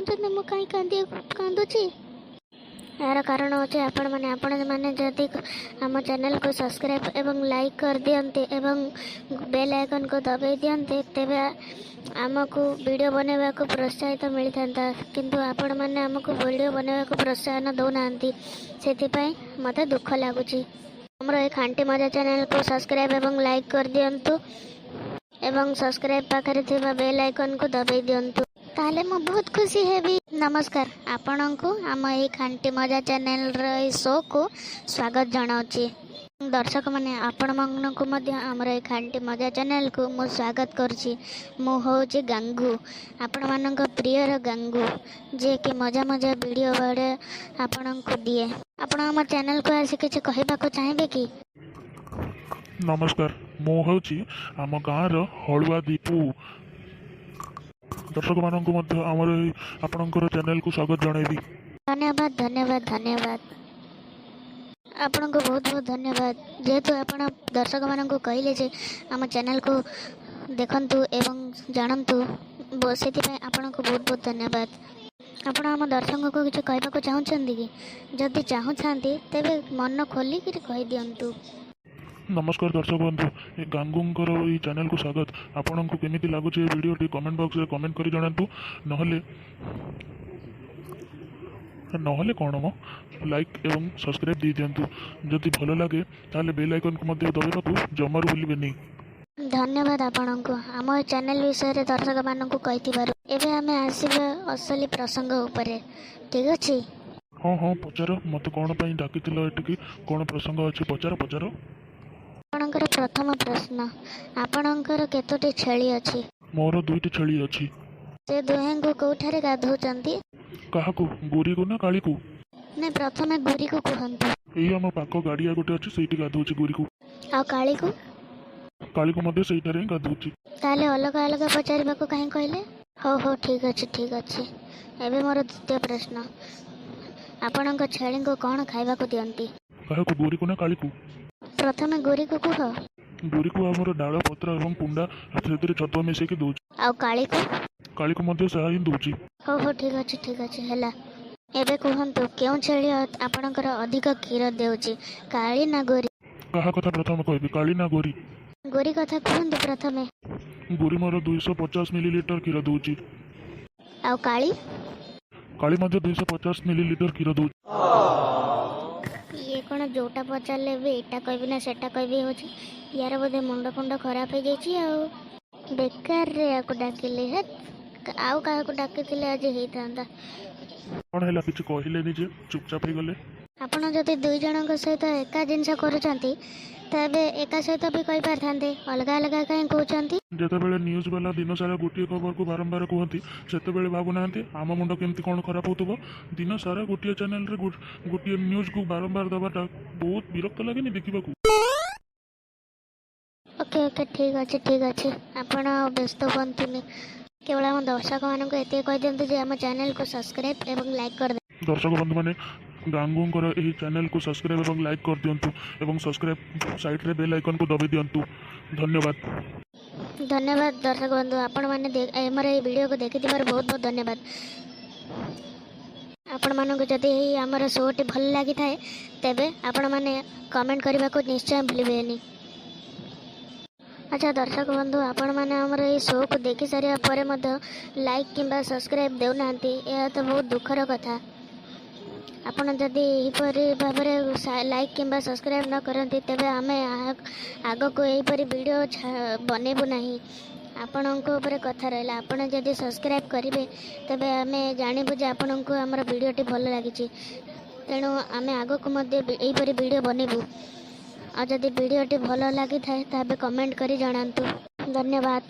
ଚାहते मु कहीं कांदुची यार कारण अच्छे आपण मैंने जदि आम चैनल को सब्सक्राइब एवं लाइक कर दियंते एवं बेल आइकन को दबाई दियंते तेबे आमको वीडियो बनवा को प्रोत्साहित मिलता किंतु आपण मैंने आमको वीडियो बनवा को प्रोत्साहन दौना से मत दुख लगुच हमरो एक खांटी मजा चैनल को सब्सक्राइब एवं लाइक कर दियंतु एवं सब्सक्राइब पाखरे थिबा बेल आइकन को दबाई दियंतु ताले मु बहुत खुशी हेबी। नमस्कार आपण को आम ये खांटी मजा चैनल शो को स्वागत जनाऊँगी दर्शक मैंने आपण को आमर ये खांटी मजा चैनल को मु स्वागत करुँची मु हूँ गांगू आपण मान प्रियर गांगू जे कि मजा मजा वीडियो बड़े आपण को दिए आपण आम चैनल को आसी किसी कहवाक चाहिए कि नमस्कार मु हूँ आम गाँव हलुआ दीपू दर्शक मानक आपणकर चैनल को स्वागत जनइबी। धन्यवाद धन्यवाद धन्यवाद आपण को बहुत बहुत धन्यवाद जेहेतु आपण दर्शक मान को कहले जे आम चैनल को देखंतु एवं जानतु से आपण को बहुत बहुत धन्यवाद। आपण आम दर्शक को किसी कहवाक चाहते कि जदि चाहूँगी तेरे मन खोलिक कही दिंतु। नमस्कार दर्शक बंधु ये गांगूंकर ये चैनल को स्वागत आपन को केमिति लागुच ये वीडियो टी कमेंट बॉक्स रे कमेंट करी जणातु नहले नहले कोन मो लाइक एवं सब्सक्राइब दी दियंतु जदि भलो लागे ताले बेल आइकन को मध्ये दबाइबाकू जमारू भूलिबे नहीं। धन्यवाद आपण को आम चैनल विषय रे दर्शक मान को कहिथिबारु एबे हमें आसीबे असली प्रसंग ऊपर ठीक अछि। हाँ हाँ पचार मत कौन पर डाकिथिल एटिकी कौन प्रसंग अछि पचार पचार। आपणकर प्रथम प्रश्न आपणकर केतोटी छेली अछि? मोर दुईटी छेली अछि। से दुहें को कोठारे गाधौचंती? काहाकू गोरी को ना काली को? ने प्रथमे गोरी को कहंतु। एई हम पाको गाड़िया गोटे अछि सेठी गाधौची गोरी को। आ काली को? काली को मध्ये सेठारे ही गाधौची। ताले अलग अलग पचारिबा को काहे कहले? हो ठीक अछि ठीक अछि। एबे मोर द्वितीय प्रश्न आपणक छेली को कोन खाइबा को दियंती? काहाकू गोरी को ना काली को? प्रथमे गोरी को कह। गोरी को हमर डाल पत्र एवं कुंडा सेतिर छतुआ मिसेकी दउची। आ काली को? काली को मध्ये सहा ही दउची। हो ठीक अछि हैला। एबे कहंतु केउ छेली आपणकर अधिक क्षीर देउची काली ना गोरी? काहा कथा प्रथम कहबी काली ना गोरी? गोरी कथा कहंतु प्रथमे। गोरी मोर 250 मिलीलीटर क्षीर दउची। आ काली? काली मध्ये 250 मिलीलीटर क्षीर दउची। ये कौन जोटा पचारे भी एटा कहबी ना सेटा कहबी हो यार बोधे मुंड फुंड खराब हो जाए बेकार रे आपको डाकिले है आउ क्या डाकी आज होता कौन है किसी कहले जे चुपचाप हो गले। आपण जदि दुई जन सहित एका जिनस करूछंती तबे एका सहित भी कहि पारथांते अलग अलग कहीं कहउछंती। जेतेबेले न्यूज वाला दिन सारा गोटे खबर को बारंबार कहती सेतेबेले भाबुनाहांती आम मुंड केमती कौन खराब होतबो दिन सारा गोटे चैनल रे गोटे न्यूज को बारंबार दबाटा बहुत विरक्त लागेनी देखिबाकू। ओके ओके ठीक अच्छे आपण व्यस्त हुंतुनी केवल आम दर्शक मान को एत कह दिंतु जे आम चैनल को सब्सक्राइब एवं लाइक कर दे। दर्शक बंधु मैंने गांगूंकर यही चैनल को सब्सक्राइब एवं लाइक कर दिंतु एवं सब्सक्राइब साइड रे बेल आइकन को दबाई दिंतु। धन्यवाद धन्यवाद दर्शक बंधु आपण मैंने आमर ये वीडियो को देखि बहुत बहुत धन्यवाद। आपण मानक जदि आमर शोटी भल लगी थाए तेबे आपण माने कमेंट करने को निश्चय भूलिबेनी। अच्छा दर्शक बंधु आपण मैंने आमर ये शो को देखि सारिया परे मध्य लाइक किंबा सब्सक्राइब देउनांती यह तो बहुत दुखर कथा। आपण जदि यहीपरी भाव में लाइक किंबा सब्सक्राइब न करती तेबे आमे आग को यहीपरी वीडियो बनैबू नहीं। आपणक ऊपर कथा रहा आपण जदि सब्सक्राइब करेंगे तेबे आमे जानबू जे आपण को आमर वीडियोटी भल लगी तेणु आमे आग को यहीपरी वीडियो बनैबू। और जदि वीडियोटी भल लगी थाए ताबे कमेंट करी जणांतु। धन्यवाद।